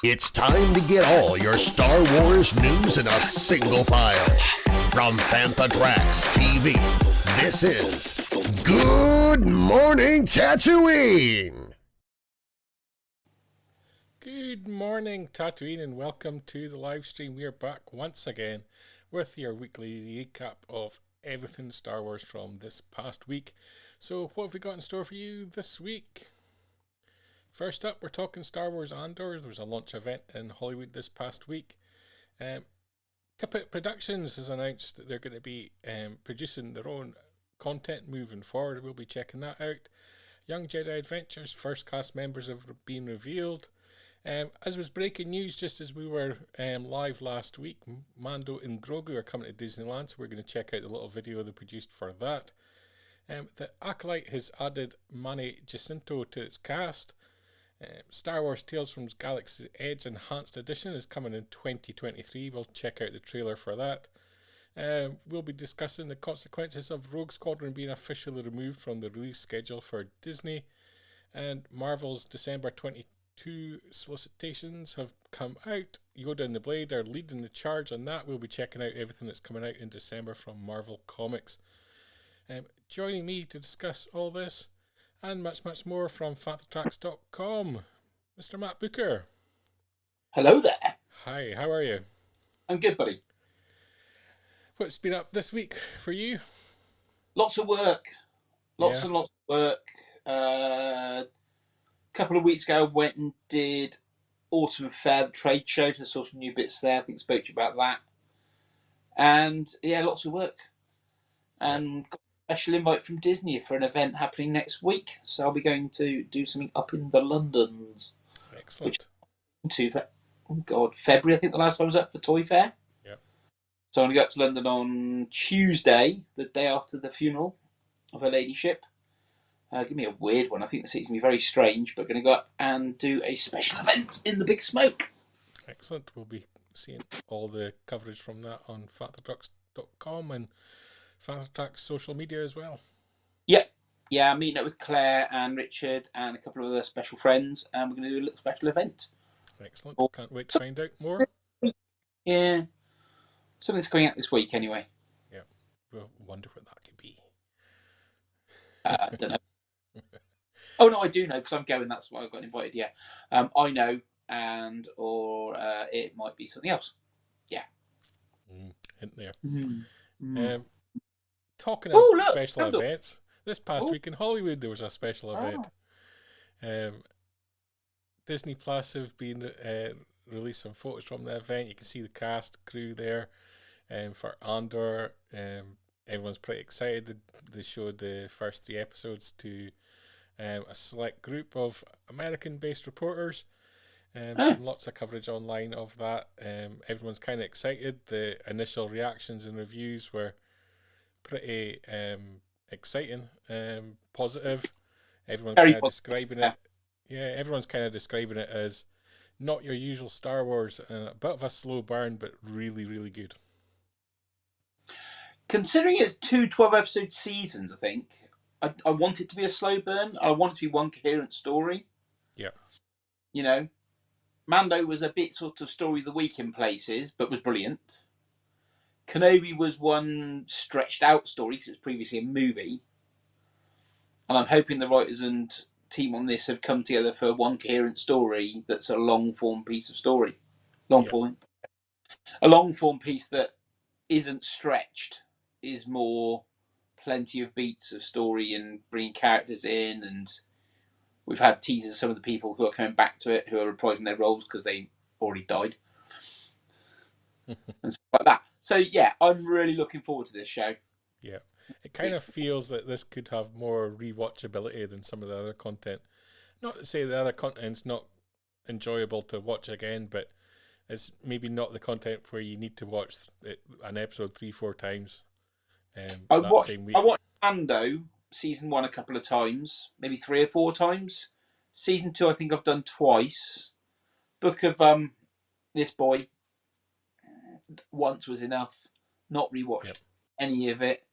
It's time to get all your Star Wars news in a single file. From Fantha Tracks TV, this is Good Morning Tatooine! Good morning, Tatooine, and welcome to the live stream. We are back once again with your weekly recap of everything Star Wars from this past week. So, what have we got in store for you this week? First up, we're talking Star Wars Andor. There was a launch event in Hollywood this past week. Tippett Productions has announced that they're going to be producing their own content moving forward. We'll be checking that out. Young Jedi Adventures, first cast members have been revealed. As was breaking news just as we were live last week, Mando and Grogu are coming to Disneyland, so we're going to check out the little video they produced for that. The Acolyte has added Manny Jacinto to its cast. Star Wars Tales from Galaxy's Edge Enhanced Edition is coming in 2023. We'll check out the trailer for that. We'll be discussing the consequences of Rogue Squadron being officially removed from the release schedule for Disney. And Marvel's December 22 solicitations have come out. Yoda and the Blade are leading the charge on that. We'll be checking out everything that's coming out in December from Marvel Comics. Joining me to discuss all this and much, much more from FanthaTracks.com, Mr. Matt Booker. Hello there. Hi, how are you? I'm good, buddy. What's been up this week for you? Lots of work. Lots and lots of work. A couple of weeks ago, I went and did Autumn Fair, the trade show, to saw some new bits there. I think I spoke to you about that. And yeah, lots of work. And got a special invite from Disney for an event happening next week. So I'll be going to do something up in the Londons. Excellent. February, I think the last time I was up for Toy Fair. Yeah. So I'm going to go up to London on Tuesday, the day after the funeral of Her Ladyship. Give me a weird one. I think the seat's going to be very strange, but going to go up and do a special event in the Big Smoke. Excellent. We'll be seeing all the coverage from that on FanthaTracks.com and FanthaTracks social media as well. Yep. Yeah, I'm meeting up with Claire and Richard and a couple of other special friends, and we're going to do a little special event. Excellent. Can't wait to find out more. Yeah. Something's coming out this week anyway. Yeah. We'll wonder what that could be. I don't know. Oh, no, I do know, because I'm going. That's why I got invited, yeah. I know, or it might be something else. Yeah. Hint there. Mm. Talking about special events, this past week in Hollywood there was a special event. Disney Plus have been released some photos from the event. You can see the cast, crew there for Andor. Everyone's pretty excited. They showed the first 3 episodes to a select group of American-based reporters. And lots of coverage online of that. Everyone's kind of excited. The initial reactions and reviews were pretty exciting, positive. Everyone's kind of describing it. Yeah, everyone's kind of describing it as not your usual Star Wars, a bit of a slow burn, but really, really good. Considering it's 2 12-episode seasons, I think, I want it to be a slow burn. I want it to be one coherent story. Yeah. You know, Mando was a bit sort of story of the week in places, but was brilliant. Kenobi was one stretched out story because it was previously a movie. And I'm hoping the writers and team on this have come together for one coherent story that's a long form piece of story. A long form piece that isn't stretched, is more plenty of beats of story and bringing characters in. And we've had teasers of some of the people who are coming back to it, who are reprising their roles because they already died. And stuff like that. So, yeah, I'm really looking forward to this show. Yeah. It kind of feels that this could have more rewatchability than some of the other content. Not to say the other content's not enjoyable to watch again, but it's maybe not the content where you need to watch an episode 3-4 times. I That watched same week. Mando season 1 a couple of times, maybe 3 or 4 times. Season 2 I think I've done twice. Book of this boy, once was enough. Not rewatched any of it.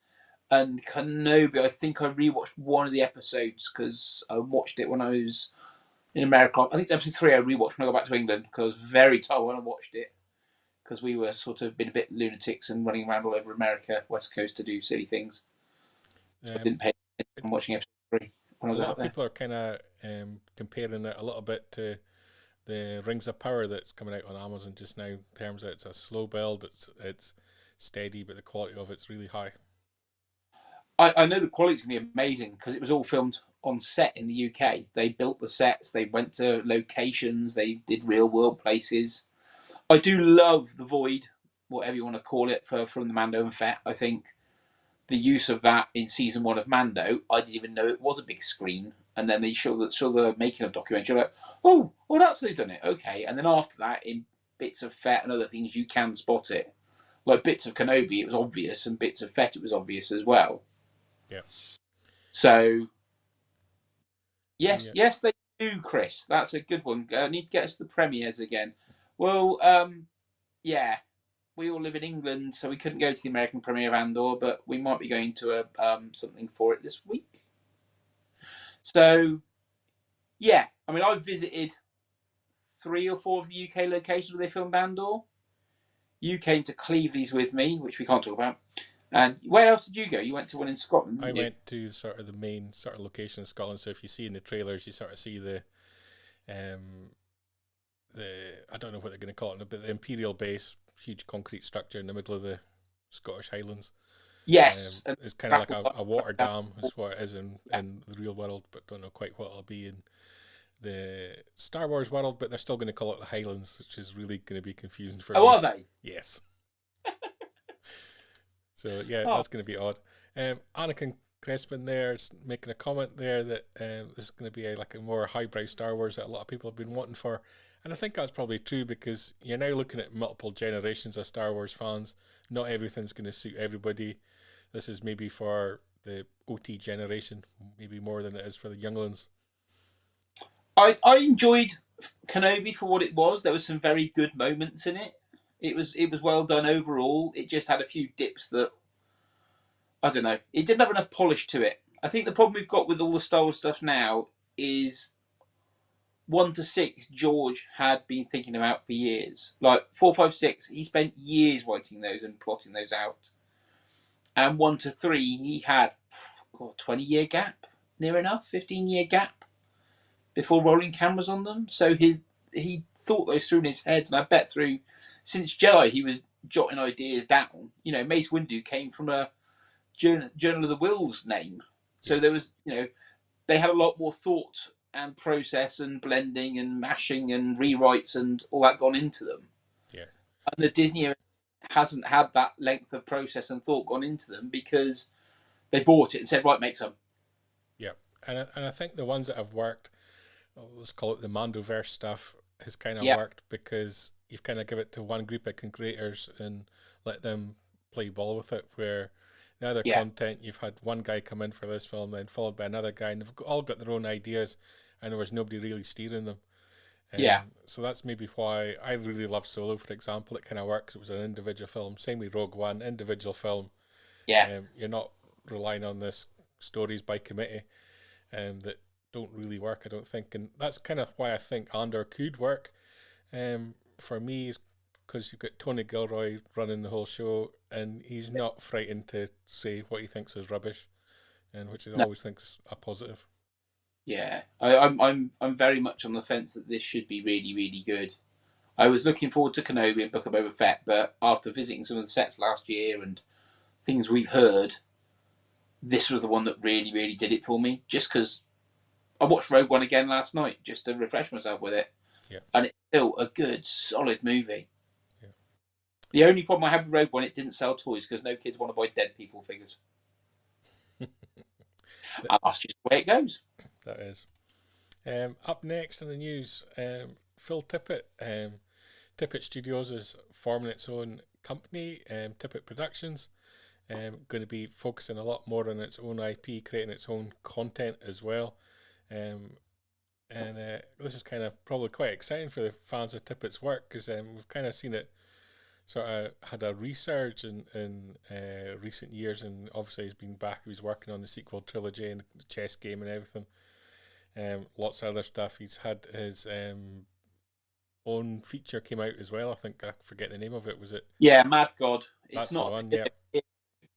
And Kenobi, I think I rewatched one of the episodes because I watched it when I was in America. I think it's episode 3 I rewatched when I got back to England because I was very tired when I watched it because we were sort of been a bit lunatics and running around all over America, West Coast, to do silly things. So I didn't pay attention watching episode 3 when I was out there. People are kind of comparing it a little bit to the Rings of Power that's coming out on Amazon just now, in terms of it's a slow build, it's steady, but the quality of it's really high. I know the quality's going to be amazing because it was all filmed on set in the UK. They built the sets, they went to locations, they did real world places. I do love the void, whatever you want to call it, from the Mando and Fett. I think the use of that in season 1 of Mando, I didn't even know it was a big screen. And then they show the making of documentary, like, oh, well, that's how they've done it. Okay. And then after that, in bits of Fett and other things, you can spot it. Like bits of Kenobi, it was obvious, and bits of Fett, it was obvious as well. Yeah. So, yes, they do, Chris. That's a good one. Need to get us the premieres again. Well, yeah, we all live in England, so we couldn't go to the American premiere of Andor, but we might be going to something for it this week. So, yeah, I mean, I've visited 3 or 4 of the UK locations where they filmed Andor. You came to Cleveley's with me, which we can't talk about. And where else did you go? You went to one in Scotland. I went to sort of the main sort of location in Scotland. So if you see in the trailers, you sort of see the I don't know what they're going to call it, but the Imperial Base, huge concrete structure in the middle of the Scottish Highlands. Yes, it's kind of like a water dam. Is what it is in the real world, but don't know quite what it'll be in the Star Wars world. But they're still going to call it the Highlands, which is really going to be confusing for me. Oh, are they? Yes. So yeah, that's going to be odd. Anakin Crespin there is making a comment there that this is going to be a more highbrow Star Wars that a lot of people have been wanting for, and I think that's probably true because you're now looking at multiple generations of Star Wars fans. Not everything's going to suit everybody. This is maybe for the OT generation, maybe more than it is for the younglings. I enjoyed Kenobi for what it was. There were some very good moments in it. It was well done overall. It just had a few dips that, I don't know, it didn't have enough polish to it. I think the problem we've got with all the Star Wars stuff now is 1 to 6 George had been thinking about for years. Like 4, 5, 6, he spent years writing those and plotting those out. And 1 to 3, he had a 20-year gap, near enough, 15-year gap before rolling cameras on them. So he thought those through in his head, and I bet since Jedi he was jotting ideas down. You know, Mace Windu came from a Journal of the Wills name, so there was, they had a lot more thought and process and blending and mashing and rewrites and all that gone into them. Yeah, and the Disney hasn't had that length of process and thought gone into them because they bought it and said, right, make some. Yeah, and I think the ones that have worked, let's call it the Mandoverse stuff, has kind of worked because you've kind of give it to one group of creators and let them play ball with it, where the other content, you've had one guy come in for this film, then followed by another guy, and they've all got their own ideas, and there was nobody really steering them. So that's maybe why I really love Solo, for example. It kind of works. It was an individual film. Same with Rogue One, individual film. Yeah. You're not relying on this stories by committee that don't really work, I don't think. And that's kind of why I think Andor could work. For me, is because you've got Tony Gilroy running the whole show, and he's not frightened to say what he thinks is rubbish, and which he always thinks a positive. Yeah, I'm very much on the fence that this should be really, really good. I was looking forward to Kenobi and Book of Boba Fett, but after visiting some of the sets last year and things we've heard, this was the one that really, really did it for me. Just because I watched Rogue One again last night just to refresh myself with it, and it's still a good, solid movie. Yeah. The only problem I had with Rogue One, it didn't sell toys because no kids want to buy dead people figures. That's just the way it goes. That is. Up next in the news, Phil Tippett. Tippett Studios is forming its own company, Tippett Productions. Going to be focusing a lot more on its own IP, creating its own content as well. This is kind of probably quite exciting for the fans of Tippett's work, because we've kind of seen it sort of had a resurge in recent years, and obviously he's been back. He was working on the sequel trilogy and the chess game and everything. Lots of other stuff. He's had his own feature came out as well. I think I forget the name of it. Was it? Yeah, Mad God. That's it's not the one. Yeah. I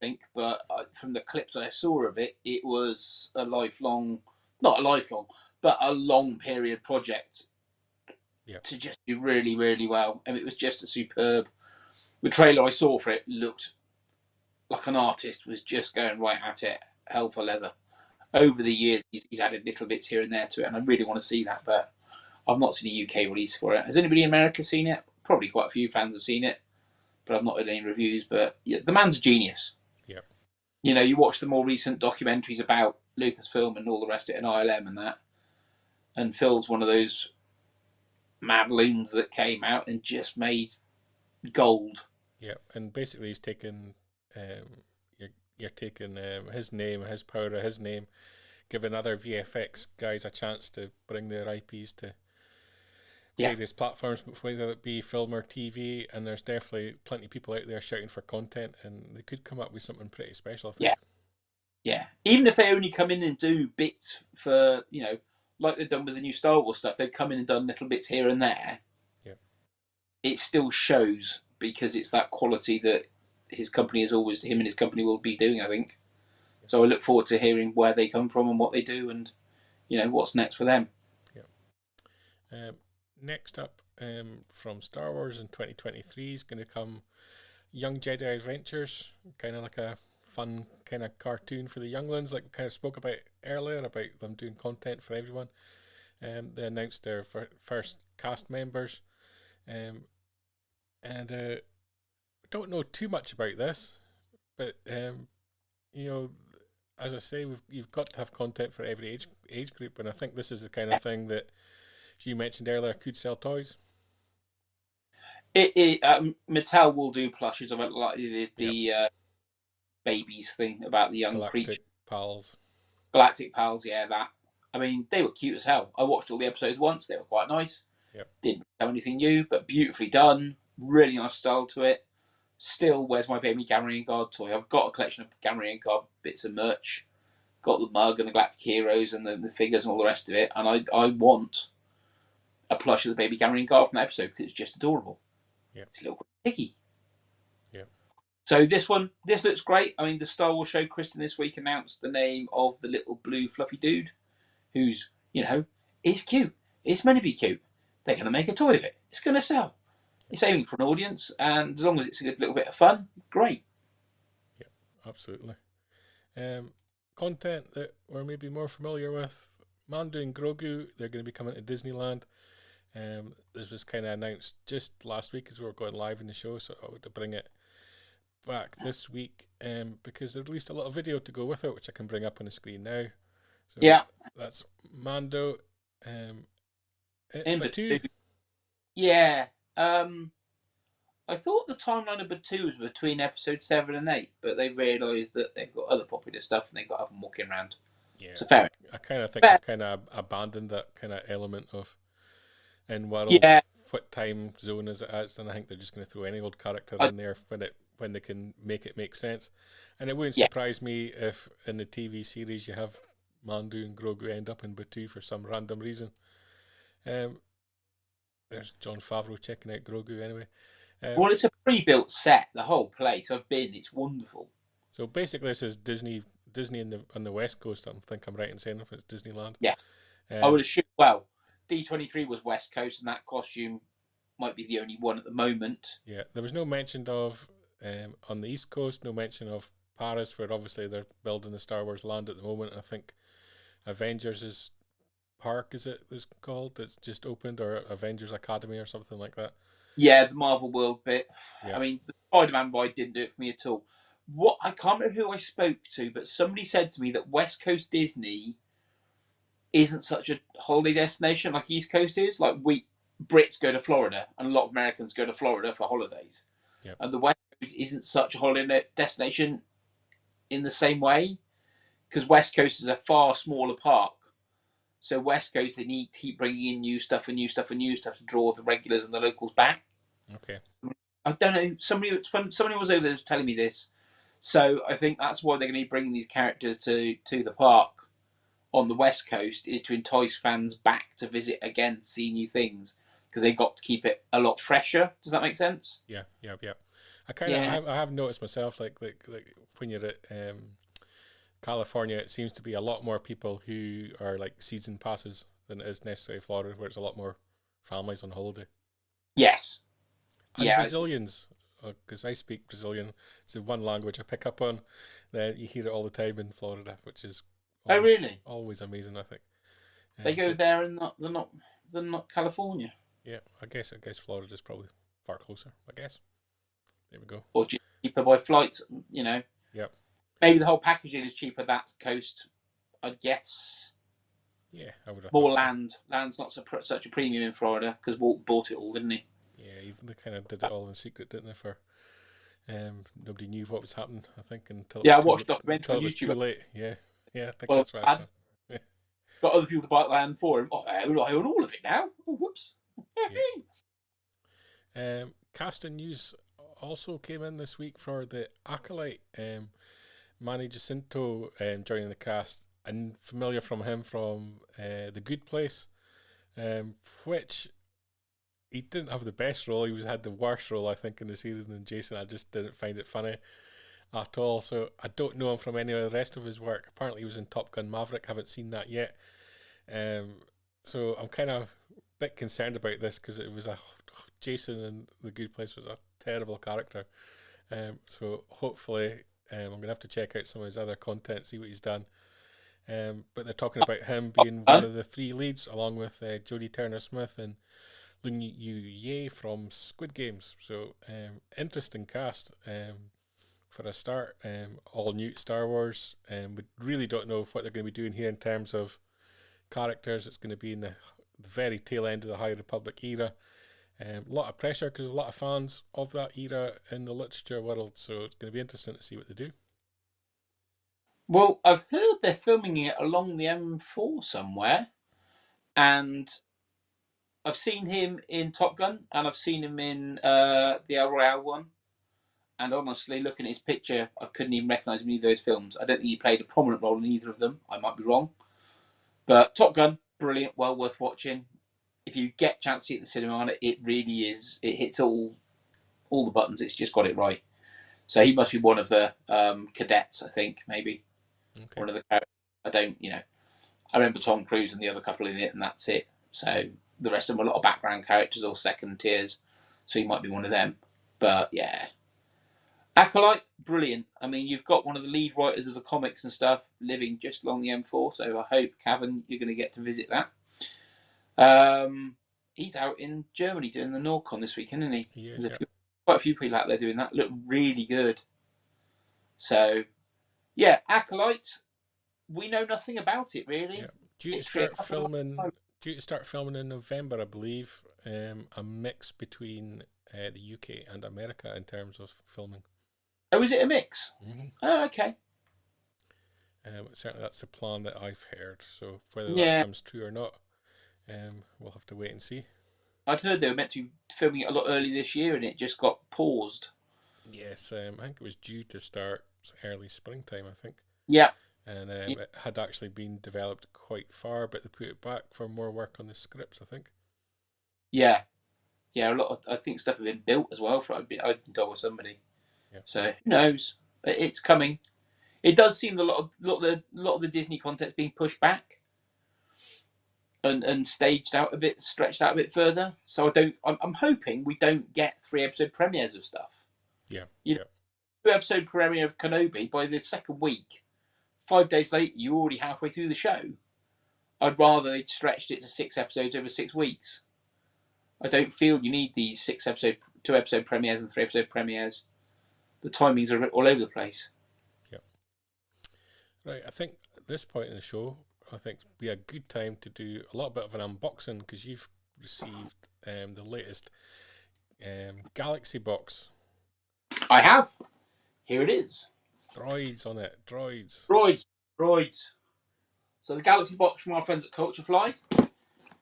think, but from the clips I saw of it, it was a lifelong, not a lifelong, but a long period project. Yeah. To just do really, really well, and it was just a superb. The trailer I saw for it looked like an artist was just going right at it, hell for leather. Over the years, he's added little bits here and there to it, and I really want to see that, but I've not seen a UK release for it. Has anybody in America seen it? Probably quite a few fans have seen it, but I've not heard any reviews. But yeah, the man's a genius. Yeah. You know, you watch the more recent documentaries about Lucasfilm and all the rest of it, and ILM and that, and Phil's one of those mad loons that came out and just made gold. Yeah, and basically he's taken you're taking his name, his power of his name, giving other VFX guys a chance to bring their IPs to various platforms, whether it be film or TV, and there's definitely plenty of people out there shouting for content, and they could come up with something pretty special, I think. Yeah. Even if they only come in and do bits for, you know, like they've done with the new Star Wars stuff, they've come in and done little bits here and there. Yeah. It still shows, because it's that quality that his company is always, him and his company will be doing, I think. So I look forward to hearing where they come from and what they do, and, you know, what's next for them. Yeah. Next up, from Star Wars in 2023 is going to come Young Jedi Adventures, kind of like a fun kind of cartoon for the younglings, like we kind of spoke about earlier, about them doing content for everyone. They announced their first cast members, and don't know too much about this, but you know, as I say, you've got to have content for every age group, and I think this is the kind of thing that you mentioned earlier could sell toys. Mattel will do plushes of it, like the babies thing about the young Galactic creature. Pals. Galactic Pals, yeah, that. I mean, they were cute as hell. I watched all the episodes once. They were quite nice. Yep. Didn't have anything new, but beautifully done. Really nice style to it. Still, where's my baby Gamorrean Guard toy? I've got a collection of Gamorrean Guard bits of merch. Got the mug and the Galactic Heroes and the figures and all the rest of it. And I want a plush of the baby Gamorrean Guard from that episode, because it's just adorable. Yeah. It's a little piggy. Yeah. So this looks great. I mean, the Star Wars show, Kristen, this week announced the name of the little blue fluffy dude, who's, you know, it's cute. It's meant to be cute. They're going to make a toy of it. It's going to sell. It's aiming for an audience, and as long as it's a good little bit of fun, great. Yeah, absolutely. Content that we're maybe more familiar with, Mando and Grogu, they're going to be coming to Disneyland. This was kind of announced just last week as we were going live in the show, so I would bring it back this week, because they released a little video to go with it, which I can bring up on the screen now. So yeah, that's Mando. Batuu. Yeah. I thought the timeline of Batuu was between episode 7 and 8, but they realised that they've got other popular stuff and they've got them walking around. Yeah, so fair. I kind of think they've kind of abandoned that kind of element of in world what time zone is it at, and I think they're just going to throw any old character in there when they can make it make sense. And it wouldn't surprise me if in the TV series you have Mando and Grogu end up in Batuu for some random reason. There's John Favreau checking out Grogu anyway. Well, it's a pre-built set. The whole place I've been, it's wonderful. So basically, this is Disney on the West Coast. I think I'm right in saying if it's Disneyland. Yeah, I would assume. Well, D23 was West Coast, and that costume might be the only one at the moment. Yeah, there was no mention of on the East Coast. No mention of Paris, where obviously they're building the Star Wars land at the moment. I think Avengers' Park is called? It's just opened, or Avengers Academy or something like that. Yeah, the Marvel World bit. Yeah. I mean, the Spider-Man ride didn't do it for me at all. I can't remember who I spoke to, but somebody said to me that West Coast Disney isn't such a holiday destination like East Coast is. Like Brits go to Florida, and a lot of Americans go to Florida for holidays. Yep. And the West Coast isn't such a holiday destination in the same way, because West Coast is a far smaller park. So West Coast, they need to keep bringing in new stuff to draw the regulars and the locals back. Okay. I don't know. Somebody was over there was telling me this. So I think that's why they're going to be bringing these characters to the park on the West Coast, is to entice fans back to visit again, see new things, because they've got to keep it a lot fresher. Does that make sense? Yeah. I have noticed myself, like when you're at California, it seems to be a lot more people who are like season passes than it is necessarily Florida, where it's a lot more families on holiday. Yes. And Brazilians, because I speak Brazilian. It's the one language I pick up on. Then you hear it all the time in Florida, which is always amazing. I think they go there and they're not California. Yeah, I guess Florida's probably far closer. I guess. There we go. Or cheaper by flights, you know. Yep. Maybe the whole packaging is cheaper that coast, I guess. Yeah, I would have more land. So. Land's not such a premium in Florida because Walt bought it all, didn't he? Yeah, they kind of did it all in secret, didn't they? For nobody knew what was happening, I think, until I watched documentary on YouTube. Too late. Yeah, I think that's right. Yeah. Got other people to buy land for him. Oh, I own all of it now. Oh, whoops. Yeah. Casting news also came in this week for the Acolyte. Manny Jacinto joining the cast, and familiar from him from The Good Place, which he didn't have the best role. He had the worst role, I think, in the series. And Jason, I just didn't find it funny at all. So I don't know him from any of the rest of his work. Apparently, he was in Top Gun Maverick. Haven't seen that yet. So I'm kind of a bit concerned about this because it was Jason in The Good Place was a terrible character. So hopefully, I'm going to have to check out some of his other content, see what he's done. But they're talking about him being one of the three leads, along with Jodie Turner-Smith and Lung Yu from Squid Games. So interesting cast for a start. All new Star Wars. We really don't know what they're going to be doing here in terms of characters. It's going to be in the very tail end of the High Republic era. A lot of pressure because a lot of fans of that era in the literature world. So it's going to be interesting to see what they do. Well, I've heard they're filming it along the M4 somewhere, and I've seen him in Top Gun, and I've seen him in the El Royale one. And honestly, looking at his picture, I couldn't even recognise him in either of those films. I don't think he played a prominent role in either of them. I might be wrong. But Top Gun, brilliant, well worth watching. If you get a chance to see it in the cinema on it, it really is. It hits all the buttons. It's just got it right. So he must be one of the cadets, I think, maybe. Okay. One of the characters. I remember Tom Cruise and the other couple in it, and that's it. So the rest of them are a lot of background characters or second tiers. So he might be one of them. But yeah. Acolyte, brilliant. I mean, you've got one of the lead writers of the comics and stuff living just along the M4. So I hope, Cavan, you're going to get to visit that. He's out in Germany doing the NorCon this weekend, isn't he? He is, quite a few people out there doing that. Look really good. So, yeah, Acolyte. We know nothing about it really. Yeah. Due to start filming in November, I believe. A mix between the UK and America in terms of filming. Oh, is it a mix? Mm-hmm. Oh, okay. Certainly, that's the plan that I've heard. So whether that comes true or not, we'll have to wait and see. I'd heard they were meant to be filming it a lot early this year, and it just got paused. Yes, I think it was due to start early springtime, I think. Yeah. and it had actually been developed quite far, but they put it back for more work on the scripts, I think. Yeah, a lot of, I think, stuff had been built as well. I've been told with somebody. Yeah. So who knows? It's coming. It does seem a lot of the Disney content's being pushed back and staged out a bit, stretched out a bit further. So I'm hoping we don't get 3-episode premieres of stuff. Yeah. You know, 2-episode premiere of Kenobi by the second week. 5 days later, you're already halfway through the show. I'd rather they'd stretched it to 6 episodes over 6 weeks. I don't feel you need these 2-episode premieres and 3-episode premieres. The timings are all over the place. Yep. Right, I think at this point in the show, I think it'd be a good time to do a little bit of an unboxing because you've received the latest Galaxy box. I have. Here it is. Droids on it. Droids. Droids. So the Galaxy box from our friends at Culture Fly.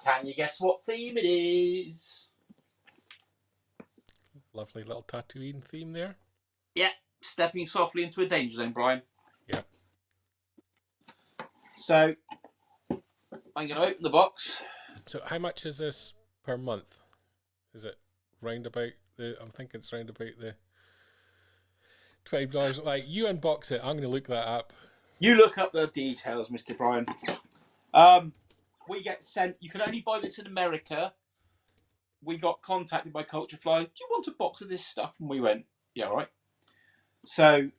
Can you guess what theme it is? Lovely little Tatooine theme there. Yeah, stepping softly into a danger zone, Brian. Yeah. So I'm going to open the box. So how much is this per month? Is it round about I'm thinking it's round about the $12. Like, you unbox it. I'm going to look that up. You look up the details, Mr. Brian. We get sent. You can only buy this in America. We got contacted by Culture Fly. Do you want a box of this stuff? And we went, yeah, all right. So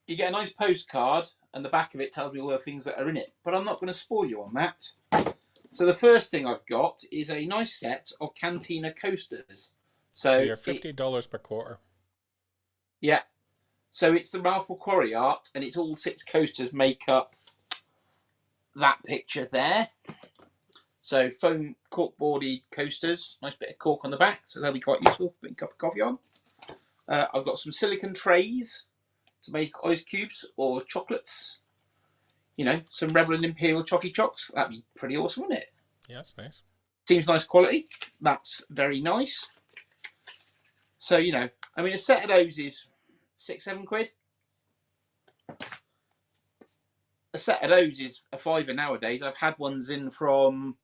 you get a nice postcard, and the back of it tells me all the things that are in it. But I'm not going to spoil you on that. So the first thing I've got is a nice set of Cantina Coasters. So you're $50 per quarter. Yeah. So it's the Ralph McQuarrie art, and it's all 6 coasters make up that picture there. So foam corkboardy coasters, nice bit of cork on the back, so they'll be quite useful. Put a cup of coffee on. I've got some silicone trays to make ice cubes or chocolates. You know, some Rebel and Imperial Chocky Chocks. That'd be pretty awesome, wouldn't it? Yeah, that's nice. Seems nice quality. That's very nice. So, you know, I mean, a set of those is £6-7. A set of those is a £5 nowadays. I've had ones in from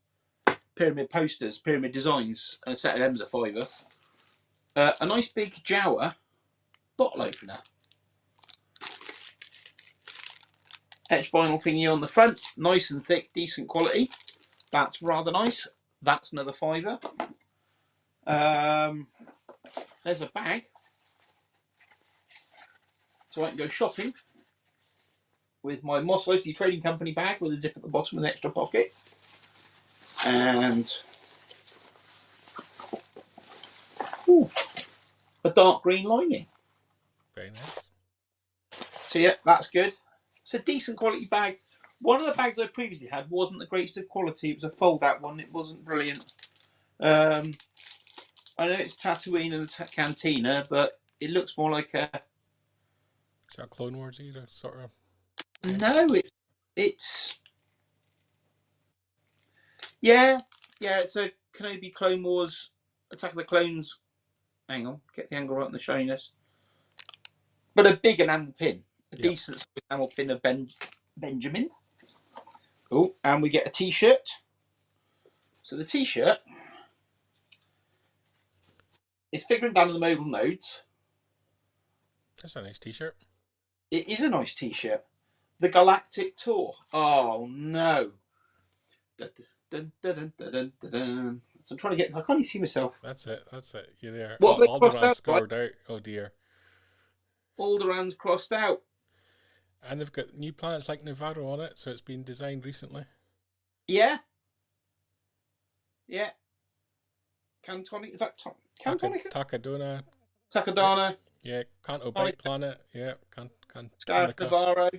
Pyramid Posters, Pyramid Designs, and a set of them's a £5. A nice big Jawa bottle opener. Etched vinyl thingy on the front, nice and thick, decent quality. That's rather nice. That's another £5. There's a bag, so I can go shopping with my Moss Eisley Trading Company bag with a zip at the bottom with an extra pocket. And a dark green lining. Very nice. So yeah, that's good. It's a decent quality bag. One of the bags I previously had wasn't the greatest of quality. It was a fold-out one. It wasn't brilliant. I know it's Tatooine and the Cantina, but it looks more like a... Is that Clone Wars either, sort of? No, it's... Yeah, it's a Kenobi Clone Wars Attack of the Clones. Hang on, get the angle right on the shininess. But a big enamel pin. A decent enamel pin of Benjamin. Oh, and we get a t-shirt. So the t-shirt is figuring down in the mobile nodes. That's a nice t-shirt. It is a nice t-shirt. The Galactic Tour. Oh no. Dun, dun, dun, dun, dun, dun, dun. So I'm trying to get... I can't even see myself. That's it. You're there. What have they crossed Alderaan out? scored out. Oh dear. Alderaan's crossed out. And they've got new planets like Navarro on it, so it's been designed recently. Yeah. Cantonic. Is that Cantonic? Takadona. Takadana. Yeah, Canto Bite Planet. Yeah, Sky of Navarro.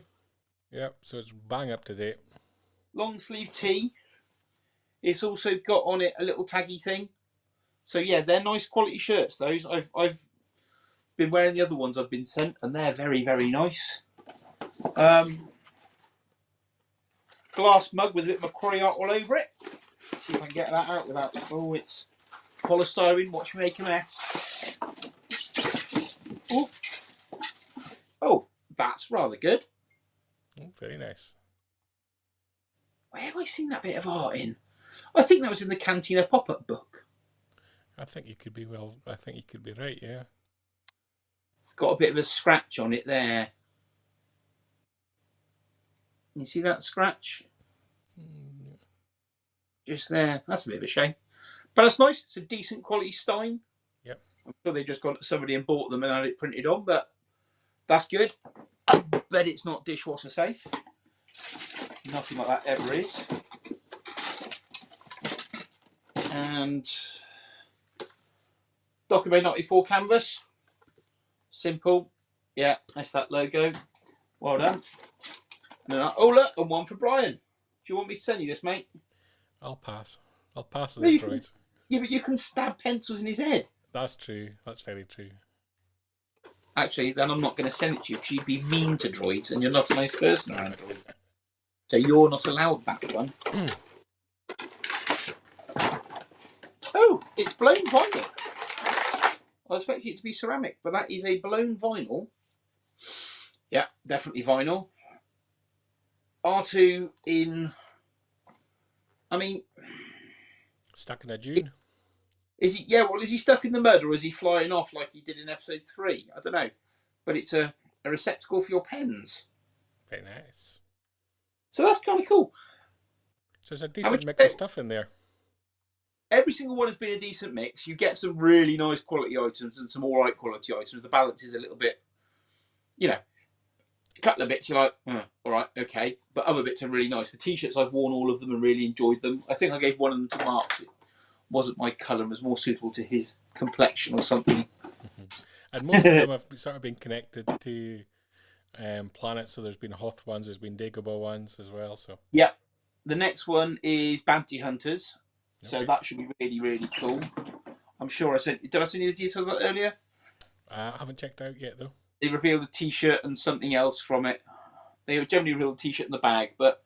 Yeah, so it's bang up to date. Long sleeve tee. It's also got on it a little taggy thing. So yeah, they're nice quality shirts. Those I've been wearing the other ones I've been sent, and they're very, very nice. Glass mug with a bit of Macquarie art all over it. See if I can get that out without... Oh, it's polystyrene. Watch me make a mess. Oh, that's rather good. Oh, very nice. Where have I seen that bit of art in? I think that was in the Cantina pop-up book. I think you could be right. Yeah. It's got a bit of a scratch on it there. You see that scratch? Just there. That's a bit of a shame. But that's nice. It's a decent quality Stein. Yep. I'm sure they just got somebody and bought them and had it printed on, but that's good. I bet it's not dishwasher safe. Nothing like that ever is. And Docker Bay 94 canvas. Simple. Yeah, that's that logo. Well done. And then, oh look, and one for Brian. Do you want me to send you this, mate? I'll pass. I'll pass on No, the you can, droids. yeah, but you can stab pencils in his head. That's true. That's very true. Actually, then I'm not going to send it to you because you'd be mean to droids and you're not a nice person around a droid. So you're not allowed that one. Oh, it's blown vinyl. I was expecting it to be ceramic, but that is a blown vinyl. Yeah, definitely vinyl. R2 in... I mean... Stuck in a dune? Is he? Yeah, well, is he stuck in the mud or is he flying off like he did in episode 3? I don't know. But it's a receptacle for your pens. Very nice. So that's kind of cool. So there's a decent mix of stuff in there. Every single one has been a decent mix. You get some really nice quality items and some all right quality items. The balance is a little bit, you know, a couple of bits you're like, all right, okay. But other bits are really nice. The T-shirts, I've worn all of them and really enjoyed them. I think I gave one of them to Mark. It wasn't my colour and was more suitable to his complexion or something. And most of them have sort of been connected to planets. So there's been Hoth ones, there's been Dagobah ones as well. So yeah. The next one is Bounty Hunters. So okay. that should be really, really cool. I'm sure I sent... Did I send you the details of that earlier? I haven't checked out yet, though. They revealed a T-shirt and something else from it. They generally reveal a T-shirt in the bag, but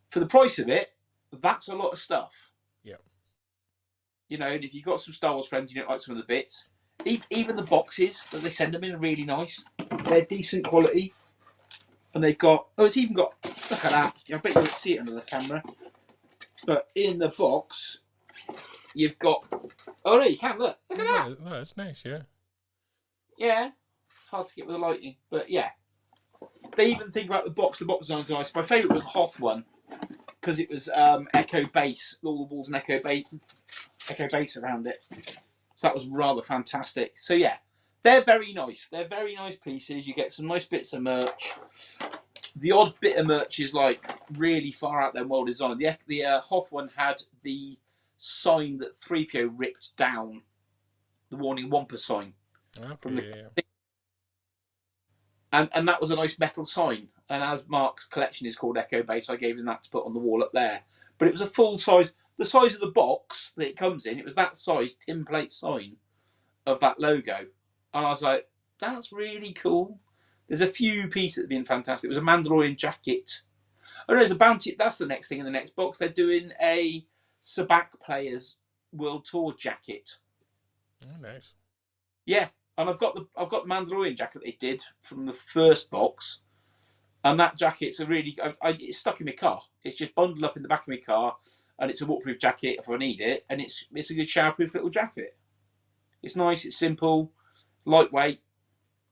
for the price of it, that's a lot of stuff. Yeah. You know, and if you've got some Star Wars friends, you don't like some of the bits. Even the boxes that they send them in are really nice. They're decent quality. And they've got... Oh, it's even got... Look at that. I bet you won't see it under the camera. But in the box... You've got... Oh, no, you can. Look at that. Oh, that's nice, yeah. Yeah. It's hard to get with the lighting. But, yeah. They even think about the box. The box design's nice. My favourite was the Hoth one. Because it was Echo Base. All the walls and Echo Base around it. So that was rather fantastic. So, yeah. They're very nice. They're very nice pieces. You get some nice bits of merch. The odd bit of merch is, like, really far out there and well designed. The Hoth one had the... sign that 3PO ripped down, the warning Wampa sign. Okay, And that was a nice metal sign. And as Mark's collection is called Echo Base, I gave him that to put on the wall up there. But it was a full size, the size of the box that it comes in, it was that size tin plate sign of that logo. And I was like, that's really cool. There's a few pieces that have been fantastic. It was a Mandalorian jacket. Oh no, there's a bounty. That's the next thing in the next box. They're doing a Sabak Players World Tour jacket. Oh, nice. Yeah, and I've got the Mandalorian jacket they did from the first box, and that jacket's it's stuck in my car. It's just bundled up in the back of my car, and it's a waterproof jacket if I need it, and it's a good showerproof little jacket. It's nice, it's simple, lightweight,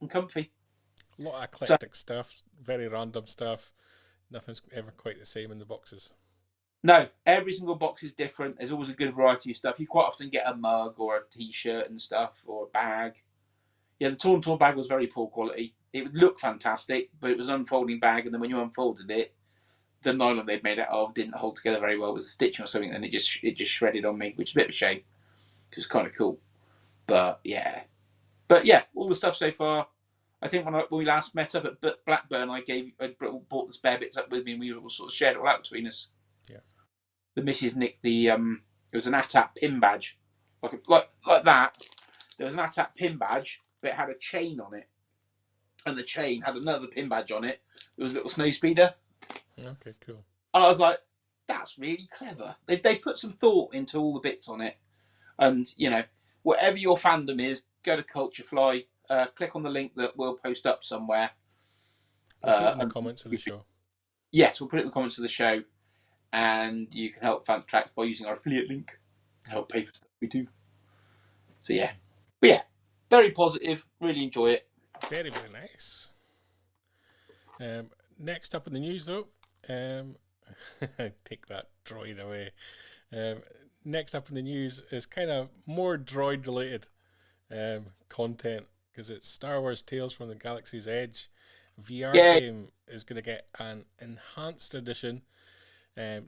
and comfy. A lot of eclectic stuff, very random stuff. Nothing's ever quite the same in the boxes. No, every single box is different. There's always a good variety of stuff. You quite often get a mug or a T-shirt and stuff, or a bag. Yeah, the Torn bag was very poor quality. It would look fantastic, but it was an unfolding bag, and then when you unfolded it, the nylon they'd made it of didn't hold together very well. It was a stitching or something, and it just shredded on me, which is a bit of a shame. It was kind of cool. But yeah, all the stuff so far. I think when we last met up at Blackburn, I brought the spare bits up with me, and we all sort of shared it all out between us. Yeah. The missus nicked the it was an ATAT pin badge, like that. There was an ATAT pin badge, but it had a chain on it, and the chain had another pin badge on it. It was a little snow speeder. Okay, cool. And I was like, that's really clever. They put some thought into all the bits on it, and you know, whatever your fandom is, go to Culture Fly. Click on the link that we'll post up somewhere. We'll put it in the comments of the show. Yes, we'll put it in the comments of the show. and you can help Phantom Tracks by using our affiliate link to help pay for stuff we do. So yeah, but yeah, very positive. Really enjoy it. Very, very nice. Next up in the news, though, take that droid away. Next up in the news is kind of more droid-related content, because it's Star Wars Tales from the Galaxy's Edge VR game is going to get an enhanced edition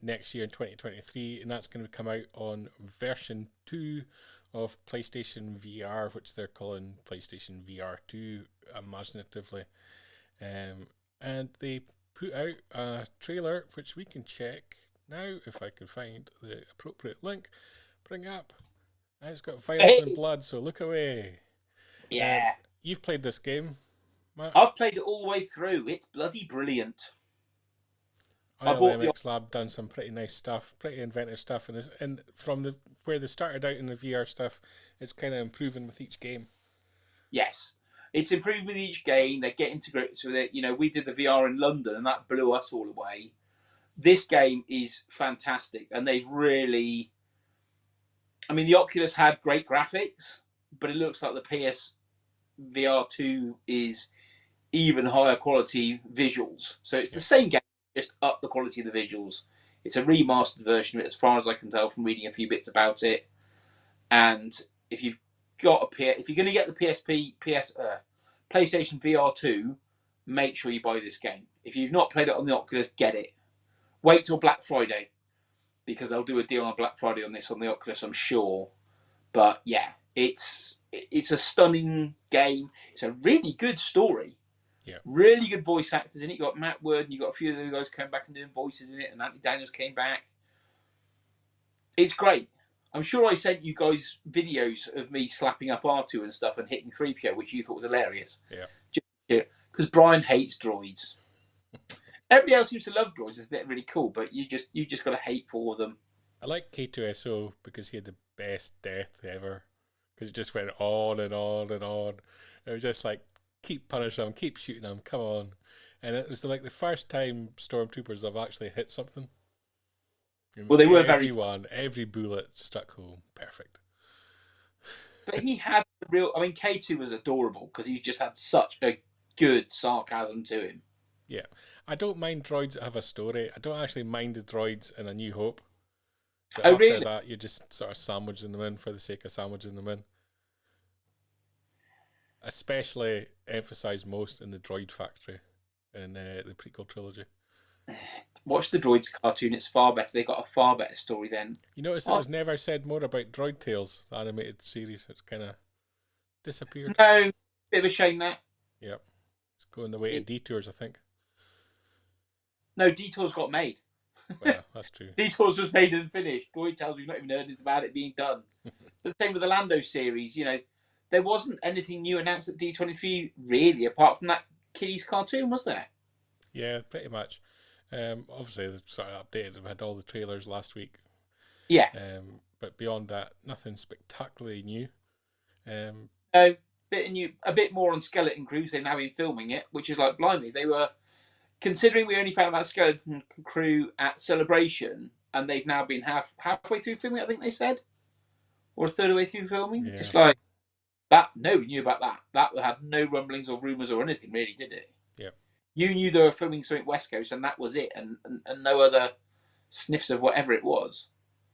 next year in 2023, and that's going to come out on version 2 of PlayStation VR, which they're calling PlayStation VR 2, imaginatively. And they put out a trailer, which we can check now, if I can find the appropriate link. Bring up. And it's got violence and blood, so look away. Yeah. You've played this game, Matt? I've played it all the way through. It's bloody brilliant. ILMX Lab done some pretty nice stuff, pretty inventive stuff, and from where they started out in the VR stuff, it's kind of improving with each game. Yes, it's improved with each game. They get into grips with it. You know, we did the VR in London, and that blew us all away. This game is fantastic, and they've really... I mean, the Oculus had great graphics, but it looks like the PS VR 2 is even higher quality visuals. So it's the same game, just up the quality of the visuals. It's a remastered version of it, as far as I can tell from reading a few bits about it. And if you've got if you're going to get the PlayStation VR 2, make sure you buy this game. If you've not played it on the Oculus, get it. Wait till Black Friday, because they'll do a deal on Black Friday on this on the Oculus, I'm sure. But yeah, it's a stunning game. It's a really good story. Yeah. Really good voice actors in it. You got Matt Word, and you got a few of the guys coming back and doing voices in it, and Anthony Daniels came back. It's great. I'm sure I sent you guys videos of me slapping up R2 and stuff and hitting 3PO, which you thought was hilarious. Yeah. Because Brian hates droids. Everybody else seems to love droids. It's really cool, but you just got a hate for them. I like K2SO because he had the best death ever. Because it just went on and on and on. It was just like, keep punishing them, keep shooting them, come on. And it was like the first time Stormtroopers have actually hit something. Well, they were every bullet struck home. Perfect. But he had K2 was adorable because he just had such a good sarcasm to him. Yeah. I don't mind droids that have a story. I don't actually mind the droids in A New Hope. But after that, you're just sort of sandwiching them in for the sake of sandwiching them in. Especially emphasised most in the Droid Factory in the prequel trilogy. Watch the Droids cartoon, it's far better. They got a far better story then. You notice that there's never said more about Droid Tales, the animated series. It's kind of disappeared. No, bit of a shame that. Yep. It's going the way of Detours, I think. No, Detours got made. Well, that's true. Detours was made and finished. Droid Tales, we've not even heard about it being done. The same with the Lando series, you know. There wasn't anything new announced at D23, really, apart from that kiddies cartoon, was there? Yeah, pretty much. Obviously, they've sort of updated. They've had all the trailers last week. Yeah. But beyond that, nothing spectacularly new. A bit more on Skeleton Crew. They've now been filming it, which is like, blimey, they were... Considering we only found out about Skeleton Crew at Celebration, and they've now been halfway through filming, I think they said? Or a third of the way through filming? Yeah. It's like... That nobody knew about that. That had no rumblings or rumours or anything, really, did it? Yeah. You knew they were filming something West Coast, and that was it, and no other sniffs of whatever it was.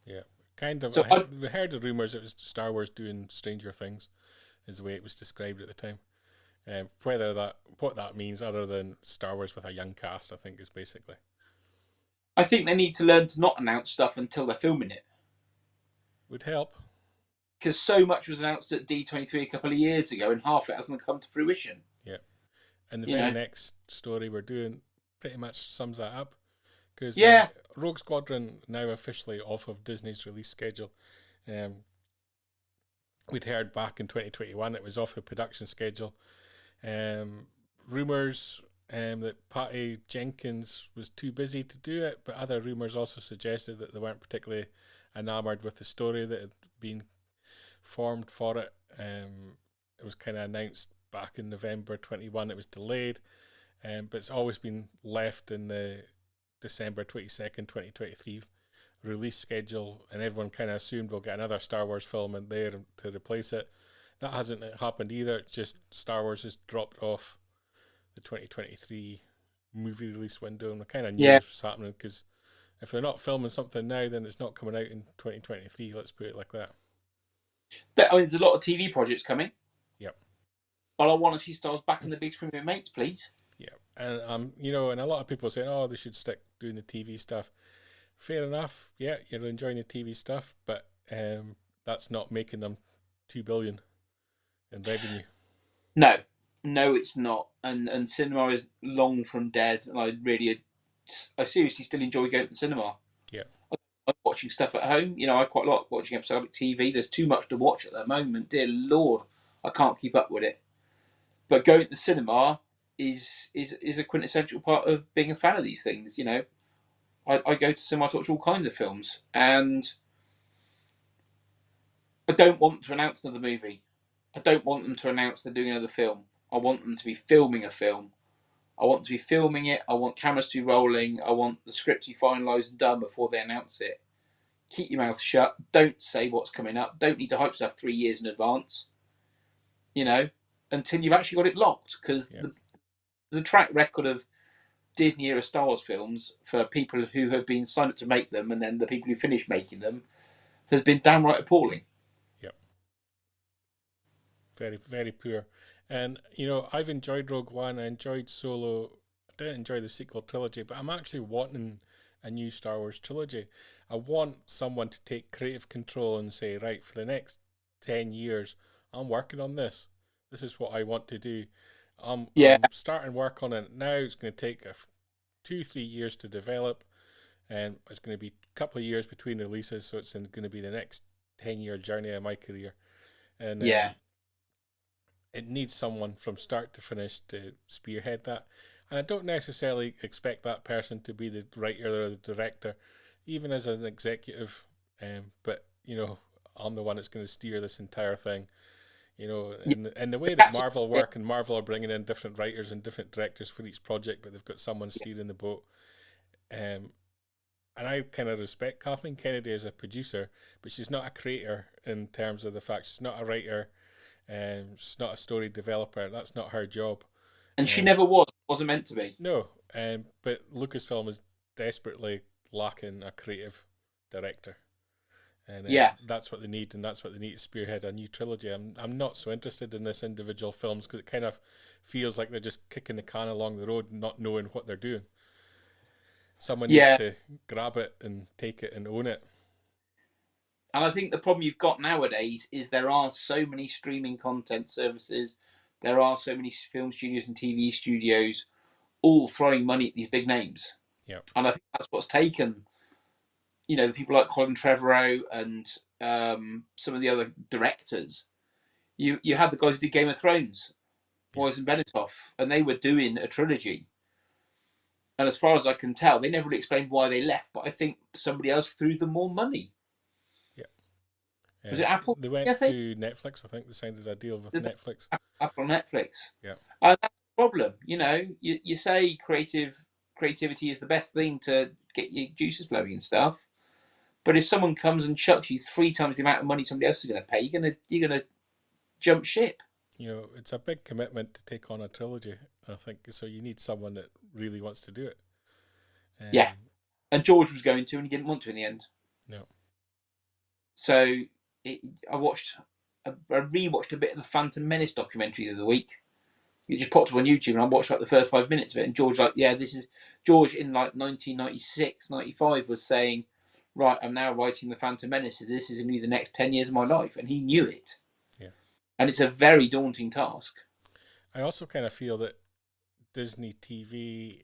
Yeah, kind of. So we heard the rumours it was Star Wars doing Stranger Things, is the way it was described at the time. What that means, other than Star Wars with a young cast, I think is basically. I think they need to learn to not announce stuff until they're filming it. Would help. Because so much was announced at D23 a couple of years ago, and half it hasn't come to fruition. Yeah. And the very next story we're doing pretty much sums that up. Because Rogue Squadron now officially off of Disney's release schedule. We'd heard back in 2021 it was off the production schedule. Rumours that Patty Jenkins was too busy to do it, but other rumours also suggested that they weren't particularly enamoured with the story that had been formed for it. It was kind of announced back in November 21. It was delayed, but it's always been left in the December 22nd, 2023 release schedule, and everyone kind of assumed we'll get another Star Wars film in there to replace it. That hasn't happened either. It's just Star Wars has dropped off the 2023 movie release window, and I kind of knew this was happening, because if they're not filming something now, then it's not coming out in 2023. Let's put it like that. But I mean, there's a lot of TV projects coming. Yep. But I want to see Star Wars back in the big screen with mates, please. Yeah, and you know, and a lot of people are saying, oh, they should stick doing the TV stuff. Fair enough. Yeah, you're enjoying the TV stuff, but that's not making them $2 billion in revenue. No, it's not. And cinema is long from dead. And I seriously still enjoy going to the cinema. Yeah, I'm watching stuff at home. You know, I quite like watching episodic TV. There's too much to watch at the moment. Dear Lord, I can't keep up with it. But going to the cinema is a quintessential part of being a fan of these things. You know, I go to cinema to watch all kinds of films, and I don't want to announce another movie. I don't want them to announce they're doing another film. I want them to be filming a film. I want to be filming it. I want cameras to be rolling. I want the script to be finalised and done before they announce it. Keep your mouth shut. Don't say what's coming up. Don't need to hype stuff 3 years in advance. You know, until you've actually got it locked. Because the track record of Disney era Star Wars films for people who have been signed up to make them, and then the people who finish making them, has been downright appalling. Yep. Very, very poor. And, you know, I've enjoyed Rogue One. I enjoyed Solo. I didn't enjoy the sequel trilogy, but I'm actually wanting a new Star Wars trilogy. I want someone to take creative control and say, right, for the next 10 years, I'm working on this. This is what I want to do. I'm starting work on it now. It's going to take 2-3 years to develop, and it's going to be a couple of years between releases, so it's going to be the next 10-year journey of my career. And it needs someone from start to finish to spearhead that. And I don't necessarily expect that person to be the writer or the director, even as an executive. But, you know, I'm the one that's going to steer this entire thing. You know, in the way that Marvel work, and Marvel are bringing in different writers and different directors for each project, but they've got someone steering the boat. And I kind of respect Kathleen Kennedy as a producer, but she's not a creator in terms of the fact she's not a writer. She's not a story developer. That's not her job. And she never wasn't meant to be. No, but Lucasfilm is desperately lacking a creative director. And that's what they need, and that's what they need to spearhead a new trilogy. I'm not so interested in this individual films, because it kind of feels like they're just kicking the can along the road, not knowing what they're doing. Someone needs to grab it and take it and own it. And I think the problem you've got nowadays is there are so many streaming content services, there are so many film studios and TV studios all throwing money at these big names. Yeah. And I think that's what's taken, you know, the people like Colin Trevorrow and some of the other directors. You had the guys who did Game of Thrones, Boyes and Benioff, and they were doing a trilogy. And as far as I can tell, they never really explained why they left, but I think somebody else threw them more money. Was it Apple? They went to Netflix, I think. They signed a deal with Netflix. Apple Netflix. Yeah. That's the problem. You know, you say creativity is the best thing to get your juices flowing and stuff. But if someone comes and chucks you 3 times the amount of money somebody else is going to pay, you're gonna jump ship. You know, it's a big commitment to take on a trilogy, I think. So you need someone that really wants to do it. And George was going to, and he didn't want to in the end. No. So I rewatched a bit of the Phantom Menace documentary the other week. It just popped up on YouTube, and I watched like the first 5 minutes of it. And George, George in like 1996, 95 was saying, right, I'm now writing the Phantom Menace. This is going to be the next 10 years of my life, and he knew it. Yeah, and it's a very daunting task. I also kind of feel that Disney TV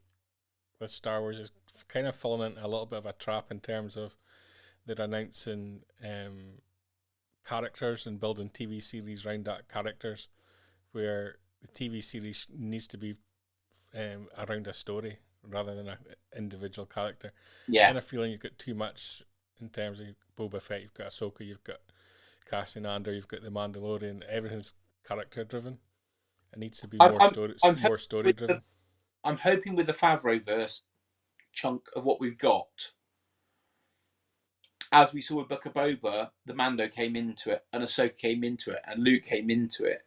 with Star Wars is kind of fallen into a little bit of a trap in terms of they're announcing characters and building TV series around that characters, where the TV series needs to be around a story rather than an individual character. Yeah. I have a feeling you've got too much in terms of Boba Fett, you've got Ahsoka, you've got Cassian Andor, you've got the Mandalorian, everything's character driven. It needs to be more story driven. I'm hoping with the Favreau verse, chunk of what we've got. As we saw with Book of Boba, the Mando came into it, and Ahsoka came into it, and Luke came into it.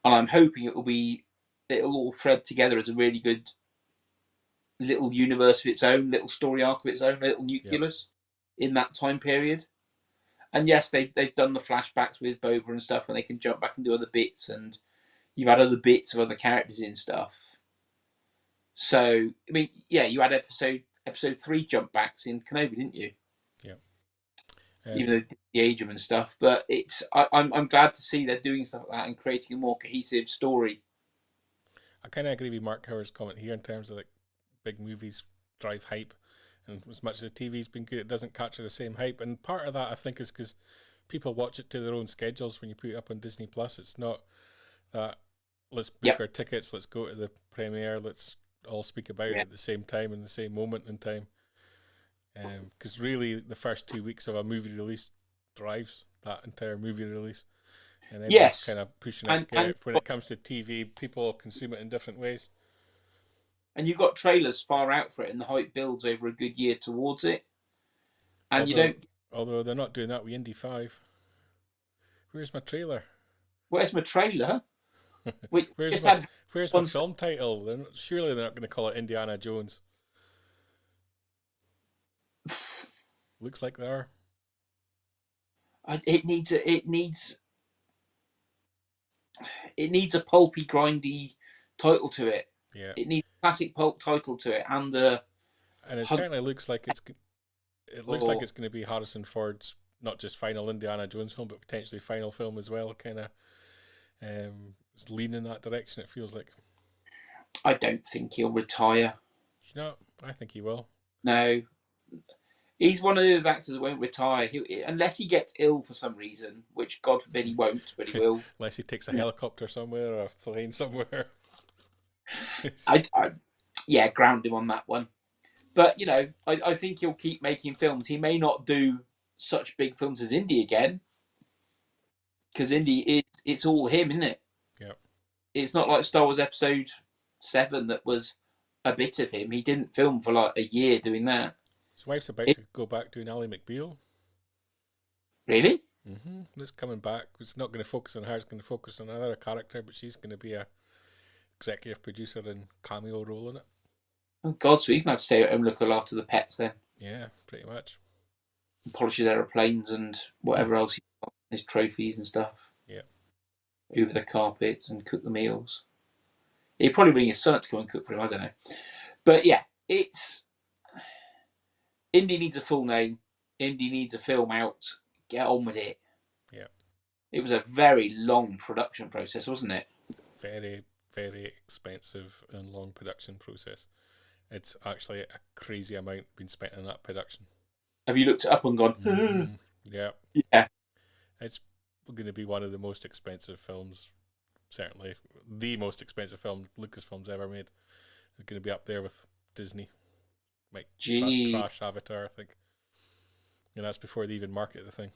And I'm hoping it'll all thread together as a really good little universe of its own, little story arc of its own, little nucleus in that time period. And yes, they've done the flashbacks with Boba and stuff, and they can jump back and do other bits, and you've had other bits of other characters in stuff. So, I mean, yeah, you had episode 3 jump backs in Kenobi, didn't you? Yeah. Even though the age of and stuff, but I'm glad to see they're doing stuff like that and creating a more cohesive story. I kind of agree with Mark Howard's comment here in terms of like big movies drive hype, and as much as the TV's been good, it doesn't capture the same hype. And part of that, I think, is because people watch it to their own schedules. When you put it up on Disney Plus, it's not that let's book our tickets, let's go to the premiere, let's all speak about it at the same time in the same moment in time. Because really, the first 2 weeks of a movie release drives that entire movie release, and everyone's kind of pushing it to get it. When it comes to TV, people consume it in different ways. And you've got trailers far out for it, and the hype builds over a good year towards it. And although they're not doing that with Indy 5. Where's my trailer? Where's my trailer? Where's my film title? Surely they're not going to call it Indiana Jones. Looks like they are. It needs a pulpy, grindy title to it. Yeah. It needs a classic pulp title to it, and it certainly looks like it's going to be Harrison Ford's not just final Indiana Jones film, but potentially final film as well. Kind of it's leaning in that direction. It feels like. I don't think he'll retire. No, I think he will. No. He's one of those actors that won't retire unless he gets ill for some reason, which God forbid he won't, but he will. Unless he takes a helicopter somewhere or a plane somewhere. I ground him on that one. But, I think he'll keep making films. He may not do such big films as Indy again, because Indy, it's all him, isn't it? Yeah. It's not like Star Wars Episode 7 that was a bit of him. He didn't film for like a year doing that. His wife's about to go back doing Ally McBeal. Really? Mm-hmm. It's coming back. It's not going to focus on her. It's going to focus on another character, but she's going to be a executive producer and cameo role in it. Oh God! So he's going to have to stay at home, look after the pets then. Yeah, pretty much. And polishes aeroplanes and whatever else he's got, his trophies and stuff. Yeah. Over the carpets and cook the meals. He'd probably bring his son up to come and cook for him. I don't know, but yeah, Indy needs a full name. Indy needs a film out. Get on with it. Yeah. It was a very long production process, wasn't it? Very, very expensive and long production process. It's actually a crazy amount being spent on that production. Have you looked it up and gone? Yeah. Yeah. It's going to be one of the most expensive films, certainly the most expensive film Lucasfilm's ever made. It's going to be up there with Disney. Like trash Avatar, I think. And that's before they even market the thing.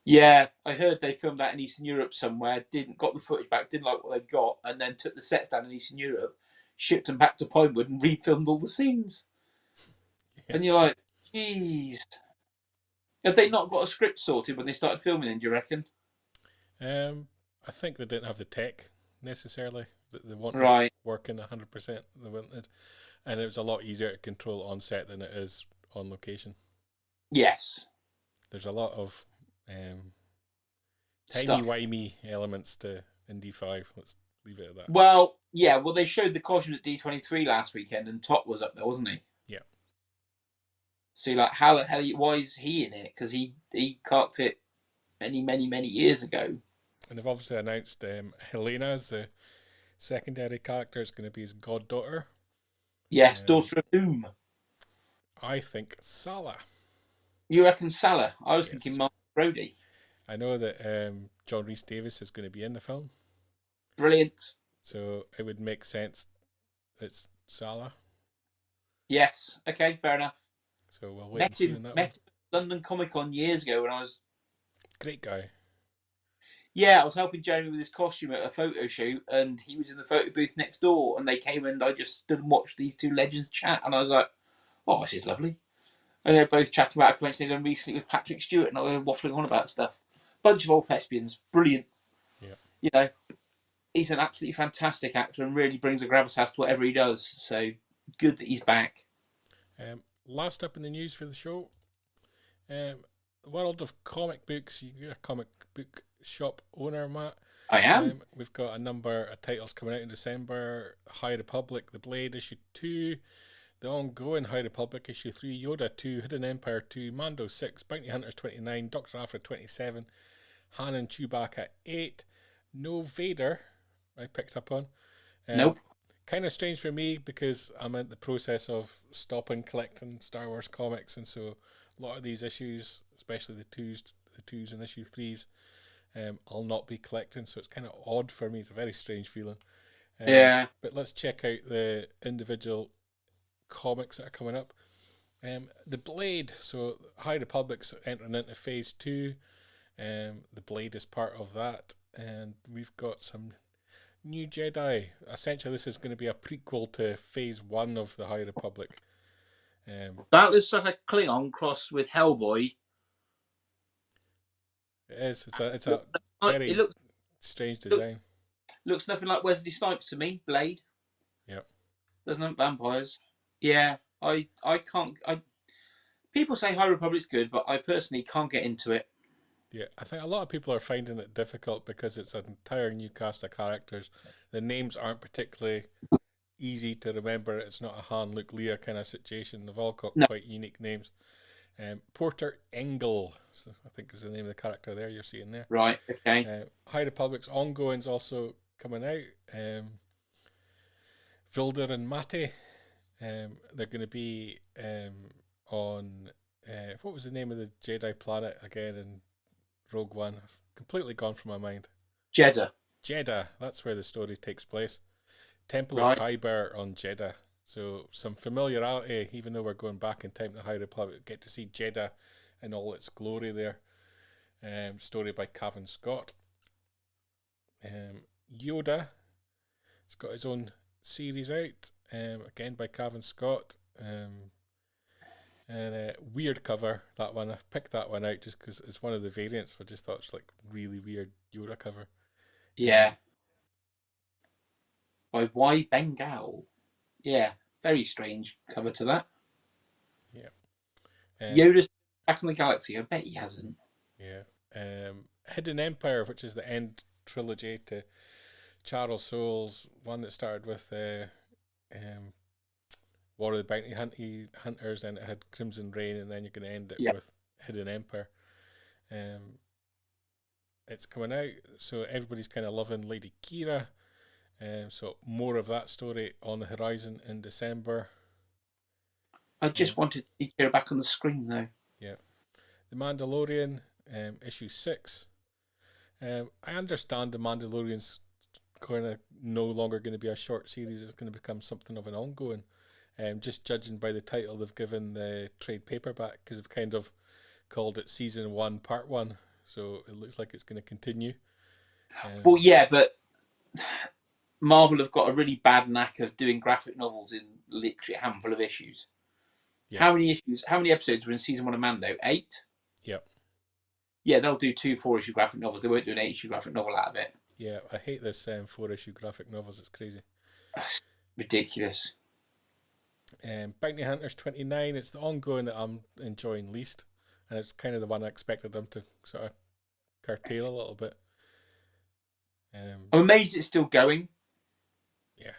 Yeah, I heard they filmed that in Eastern Europe somewhere, got the footage back, didn't like what they got, and then took the sets down in Eastern Europe, shipped them back to Pinewood and refilmed all the scenes. Yeah. And you're like, geez. Had they not got a script sorted when they started filming then, do you reckon? I think they didn't have the tech necessarily that they wanted working 100%. They wanted. And it was a lot easier to control on set than it is on location. Yes. There's a lot of timey-wimey elements to Indy 5. Let's leave it at that. Well, yeah. Well, they showed the costume at D23 last weekend, and Top was up there, wasn't he? Yeah. So, like, how the hell? Why is he in it? Because he carked it many years ago. And they've obviously announced Helena as the secondary character is going to be his goddaughter. Yes, daughter of whom? I think Salah. You reckon Salah? I was thinking Mark Brody. I know that John Rhys Davies is going to be in the film. Brilliant. So it would make sense it's Salah. Yes. Okay, fair enough. So we'll wait and see on that met him at London Comic Con years ago when I was... Great guy. Yeah, I was helping Jeremy with his costume at a photo shoot, and he was in the photo booth next door, and they came and I just stood and watched these two legends chat, and I was like, oh, this is lovely. And they're both chatting about a convention they've done recently with Patrick Stewart, and they were waffling on about stuff. Bunch of old thespians, brilliant. Yeah. You know, he's an absolutely fantastic actor and really brings a gravitas to whatever he does. So good that he's back. Last up in the news for the show, world of comic books. You're a comic book shop owner, Matt. I am. We've got a number of titles coming out in December. High Republic, The Blade, issue 2. The ongoing High Republic, issue 3. Yoda 2. Hidden Empire 2. Mando 6. Bounty Hunters 29. Dr. Aphra 27. Han and Chewbacca 8. No Vader, I picked up on. Nope. Kind of strange for me because I'm in the process of stopping collecting Star Wars comics, and so a lot of these issues, especially the twos and issue 3s, I'll not be collecting, so it's kind of odd for me. It's a very strange feeling. Yeah. But let's check out the individual comics that are coming up. The Blade, so High Republic's entering into phase 2. The Blade is part of that, and we've got some new Jedi. Essentially, this is going to be a prequel to phase 1 of the High Republic. That looks like a Klingon cross with Hellboy. It is. It's a very strange design. Looks nothing like Wesley Snipes to me. Blade. Yep. Doesn't have vampires. Yeah, I can't. People say High Republic's good, but I personally can't get into it. Yeah, I think a lot of people are finding it difficult because it's an entire new cast of characters. The names aren't particularly easy to remember. It's not a Han, Luke, Leia kind of situation. They've all got quite unique names. Porter Engel, I think is the name of the character there you're seeing there. Right, okay. High Republic's ongoing's also coming out. Vilder and Mate, they're going to be on, what was the name of the Jedi planet again in Rogue One? I've completely gone from my mind. Jeddah. Jeddah, that's where the story takes place. Temple Right. of Kyber on Jeddah. So some familiarity, even though we're going back in time to High Republic, get to see Jeddah in all its glory there. Story by Cavan Scott. Yoda, he's got his own series out, again by Cavan Scott. And weird cover, that one. I picked that one out just because it's one of the variants. I just thought it's like really weird Yoda cover. Yeah. By Y. Bengal. Yeah, very strange cover to that. Yeah. Yoda's back in the galaxy. I bet he hasn't. Yeah. Hidden Empire, which is the end trilogy to Charles Soule's one that started with War of the Bounty Hunters, and it had Crimson Reign, and then you're going to end it with Hidden Empire. It's coming out, so everybody's kind of loving Lady Kira. So more of that story on the horizon in December. I just wanted to see Kira back on the screen, though. Yeah. The Mandalorian, issue 6. I understand The Mandalorian's kind of no longer going to be a short series. It's going to become something of an ongoing. Just judging by the title they've given the trade paperback, because they've kind of called it Season 1, Part 1. So it looks like it's going to continue. Well, yeah, but Marvel have got a really bad knack of doing graphic novels in literally a handful of issues. Yeah. How many episodes were in Season 1 of Mando? 8? Yep. Yeah, they'll do 2 4-issue graphic novels. They won't do an 8-issue graphic novel out of it. Yeah, I hate this 4-issue graphic novels. It's crazy. That's ridiculous. Bounty Hunters 29, it's the ongoing that I'm enjoying least, and it's kind of the one I expected them to sort of curtail a little bit. I'm amazed it's still going. Yeah.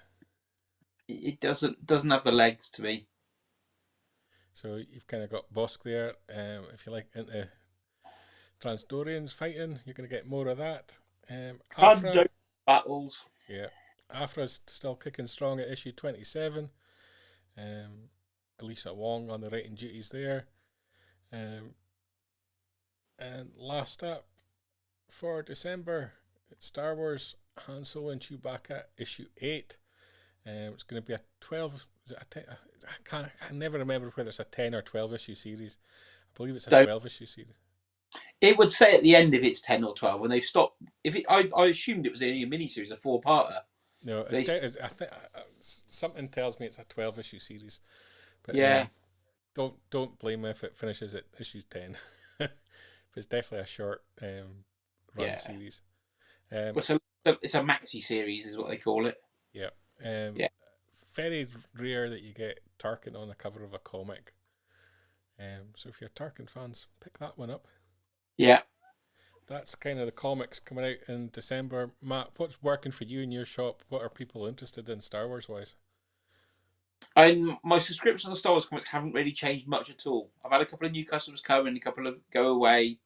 It doesn't have the legs to me. So you've kind of got Bosk there. If you like into Transdorians fighting, you're going to get more of that. Aphra, battles. Yeah. Aphra's still kicking strong at issue 27. Elisa Wong on the writing duties there. And last up for December, it's Star Wars Han Solo and Chewbacca issue 8. It's going to be a 12. Is it a 10? I never remember whether it's a 10 or 12 issue series. I believe it's a 12 issue series. It would say at the end if it's 10 or 12 when they've stopped. I assumed it was only a miniseries, a 4-parter. No, I think something tells me it's a 12-issue series. But Yeah. don't blame me if it finishes at issue 10. It's definitely a short run series. Well, it's a maxi series, is what they call it. Yeah. Very rare that you get Tarkin on the cover of a comic. So if you're Tarkin fans, pick that one up. Yeah. That's kind of the comics coming out in December. Matt, what's working for you in your shop? What are people interested in Star Wars wise? My subscriptions to Star Wars comics haven't really changed much at all. I've had a couple of new customers come and a couple of go away.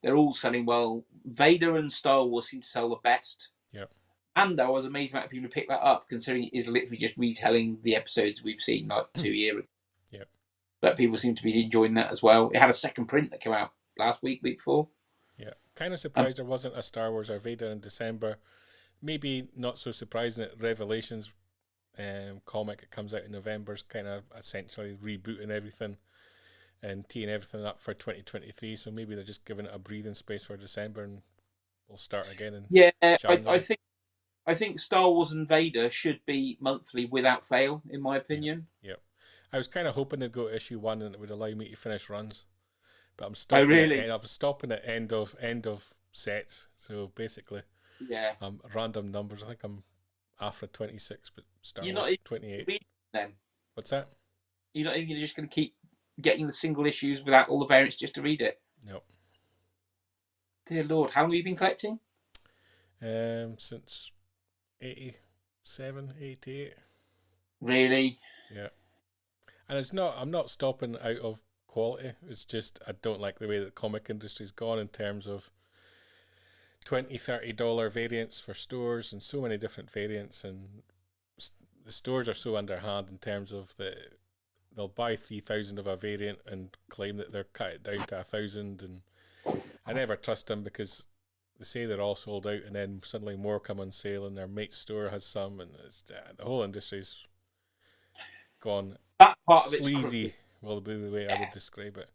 They're all selling well. Vader and Star Wars seem to sell the best. Yeah. And I was amazed about people to pick that up, considering it is literally just retelling the episodes we've seen like 2 years ago. Yeah. But people seem to be enjoying that as well. It had a second print that came out last week before. Yeah. Kind of surprised there wasn't a Star Wars or Vader in December. Maybe not so surprising that Revelations comic that comes out in November is kind of essentially rebooting everything and teeing everything up for 2023. So maybe they're just giving it a breathing space for December and we'll start again in January. I think Star Wars and Vader should be monthly without fail, in my opinion. Yeah. I was kind of hoping they'd go to issue 1 and it would allow me to finish runs. But I'm stopping I'm stopping at end of sets. So basically, random numbers. I think I'm after 26, but Star Wars 28. Then what's that? You're not even just going to keep getting the single issues without all the variants just to read it. No. Dear Lord, how long have you been collecting? Since 87, 88. Really? Yeah. And it's not. I'm not stopping out of quality. It's just I don't like the way that the comic industry's gone in terms of $20-$30 variants for stores and so many different variants, and the stores are so underhand in terms of they'll buy 3,000 of a variant and claim that they're cut it down to 1,000, and I never trust them because they say they're all sold out and then suddenly more come on sale and their mate's store has some, and it's, the whole industry's gone that part sleazy. Of will be the way I would describe it.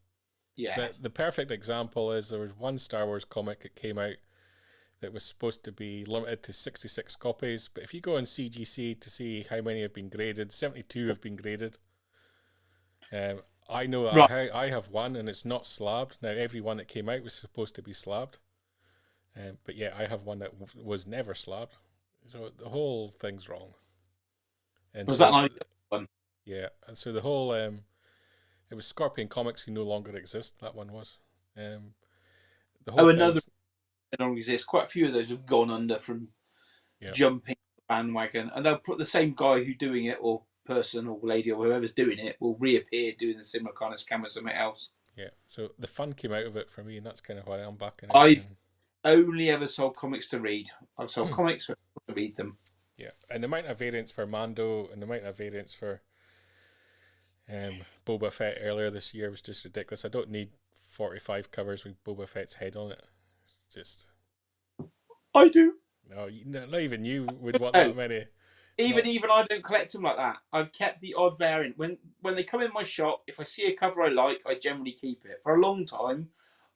Yeah. The perfect example is there was one Star Wars comic that came out that was supposed to be limited to 66 copies, but if you go on CGC to see how many have been graded, 72 have been graded. I know I have one and it's not slabbed. Now every one that came out was supposed to be slabbed, but yeah, I have one that was never slabbed. So the whole thing's wrong. And was that like one? Yeah, and so the whole it was Scorpion Comics who no longer exist. That one was. The whole another don't exist. Quite a few of those have gone under from jumping the bandwagon, and they'll put the same guy who's doing it, or person, or lady, or whoever's doing it, will reappear doing the similar kind of scam with something else. Yeah, so the fun came out of it for me, and that's kind of why I'm backing it. I've only ever sold comics to read. I've sold comics to read them. Yeah, and the amount of variants for Mando and the amount of variants for Boba Fett earlier this year was just ridiculous. I don't need 45 covers with Boba Fett's head on it. Just I do. No, not even you would want that many. Even I don't collect them like that. I've kept the odd variant. When they come in my shop, if I see a cover I like, I generally keep it. For a long time,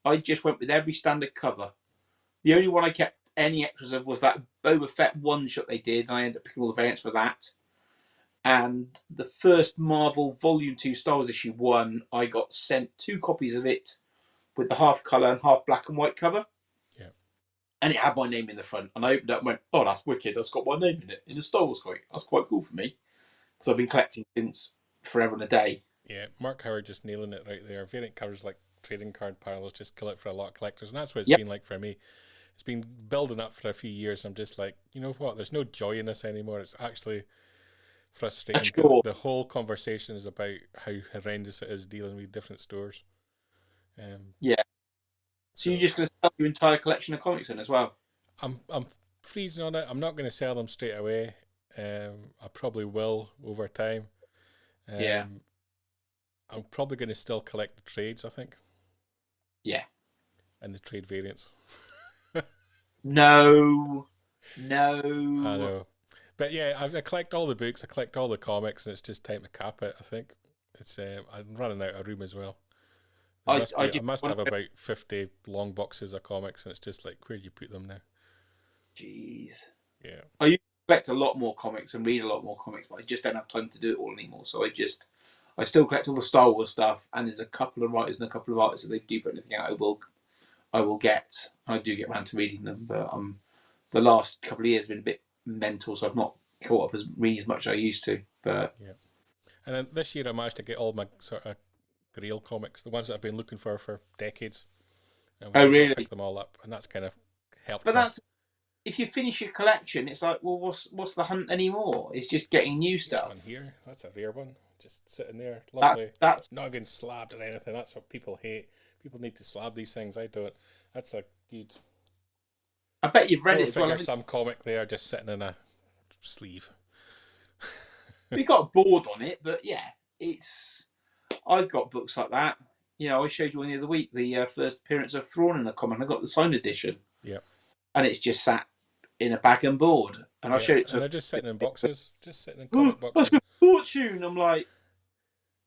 I just went with every standard cover. The only one I kept any extras of was that Boba Fett one shot they did, and I ended up picking all the variants for that. And the first Marvel Volume 2 Star Wars Issue 1, I got sent 2 copies of it with the half colour and half black and white cover. Yeah. And it had my name in the front. And I opened it up and went, oh, that's wicked. That's got my name in it, in a Star Wars comic. That's quite cool for me. So I've been collecting since forever and a day. Yeah, Mark Howard just nailing it right there. Variant covers like trading card parallels just kill it for a lot of collectors. And that's what it's been like for me. It's been building up for a few years. I'm just like, you know what? There's no joy in this anymore. It's actually frustrating. Sure. The whole conversation is about how horrendous it is dealing with different stores. So you're just going to sell your entire collection of comics in as well? I'm freezing on it. I'm not going to sell them straight away. I probably will over time. I'm probably going to still collect the trades, I think. Yeah. And the trade variants. No. I know. But yeah, I collect all the books, I collect all the comics, and it's just time to cap it, I think. It's I'm running out of room as well. I must have about 50 long boxes of comics, and it's just like, where do you put them now? Jeez. Yeah. I used to collect a lot more comics and read a lot more comics, but I just don't have time to do it all anymore. So I still collect all the Star Wars stuff, and there's a couple of writers and a couple of artists that they do put anything out. I will get. I do get around to reading them, but the last couple of years have been a bit mental, so I've not caught up reading as much as I used to. But yeah. And then this year I managed to get all my sort of Grail comics, the ones that I've been looking for decades. Oh, really? Pick them all up, and that's kind of helped. But that's, if you finish your collection, it's like, well, what's the hunt anymore? It's just getting new stuff. This one here, that's a rare one, just sitting there, lovely. That's not even slabbed or anything. That's what people hate. People need to slab these things. I don't. That's a good. I bet you've read it as well. Some comic there, just sitting in a sleeve. We got bored on it, but yeah, I've got books like that. You know, I showed you one the other week, the first appearance of Thrawn in the comic. I got the signed edition. Yeah. And it's just sat in a bag and board. And I showed it to. And they're just sitting in boxes, just sitting in comic boxes. That's a fortune. I'm like,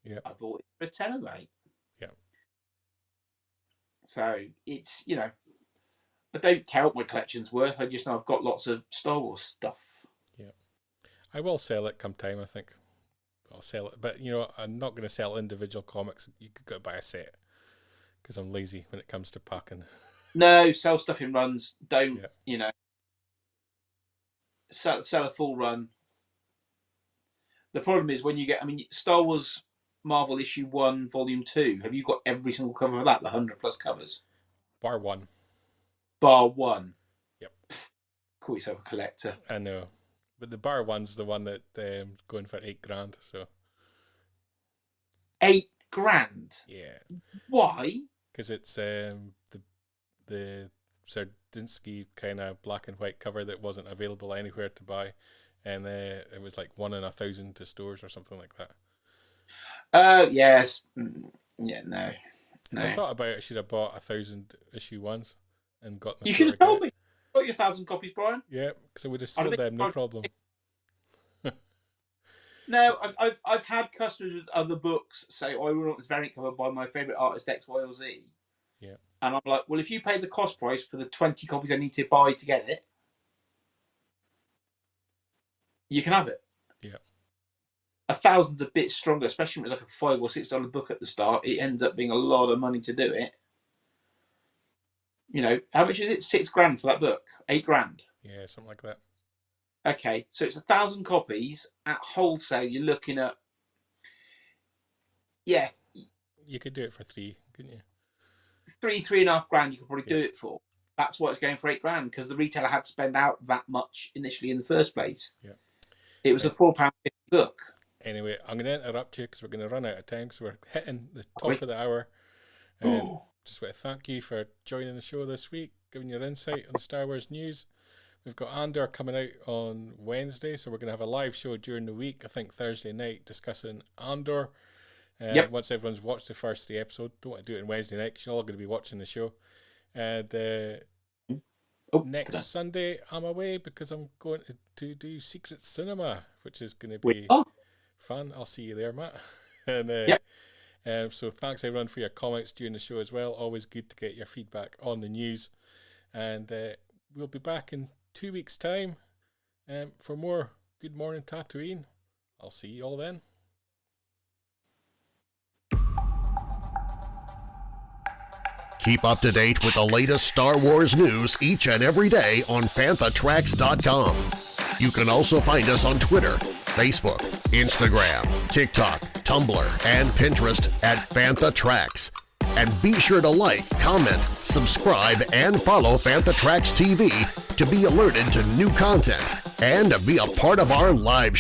yeah, I bought it for a tenner, mate. Yeah. So it's, you know, I don't count my collection's worth. I just know I've got lots of Star Wars stuff. Yeah. I will sell it come time, I think. I'll sell it. But, you know, I'm not going to sell individual comics. You could go buy a set. Because I'm lazy when it comes to packing. No, sell stuff in runs. Don't, you know, sell a full run. The problem is when you get, I mean, Star Wars Marvel Issue 1, Volume 2, have you got every single cover of that, the 100 plus covers? Bar one. Bar one? Yep. Pfft, call yourself a collector. I know. But the bar one's the one that going for $8,000, so. $8,000? Yeah. Why? Because it's the Sardinsky kind of black and white cover that wasn't available anywhere to buy, and it was like 1 in 1,000 to stores or something like that. Yes. Yeah, no. If I thought about it, I should have bought 1,000 issue ones and got them. You should have told me. Got your 1,000 copies, Brian. Yeah, because I would have sold them, no problem. No, I've had customers with other books say, "Oh, I want this variant cover by my favourite artist X, Y, or Z." Yeah. And I'm like, well, if you pay the cost price for the 20 copies I need to buy to get it, you can have it. Yeah. 1,000's a bit stronger, especially when it's like a $5 or $6 book at the start. It ends up being a lot of money to do it. You know, how much is it? $6,000 for that book? $8,000? Yeah, something like that. Okay, so it's 1,000 copies at wholesale. You're looking at, yeah. You could do it for $3,000, couldn't you? $3,500 you could probably do it for. That's why it's going for $8,000, because the retailer had to spend out that much initially in the first place. Yeah. It was a £4.50 book. Anyway, I'm going to interrupt you because we're going to run out of time because we're hitting the top of the hour. Just want to thank you for joining the show this week, giving your insight on Star Wars news. We've got Andor coming out on Wednesday, so we're going to have a live show during the week, I think Thursday night, discussing Andor. Once everyone's watched the first 3 episodes. Don't want to do it on Wednesday night because you're all going to be watching the show. And next Sunday, I'm away because I'm going to do Secret Cinema, which is going to be fun. I'll see you there, Matt. And so thanks everyone for your comments during the show as well. Always good to get your feedback on the news. And we'll be back in 2 weeks' time for more Good Morning Tatooine. I'll see you all then. Keep up to date with the latest Star Wars news each and every day on FanthaTracks.com. You can also find us on Twitter, Facebook, Instagram, TikTok, Tumblr, and Pinterest at FanthaTracks. And be sure to like, comment, subscribe, and follow FanthaTracks TV to be alerted to new content and to be a part of our live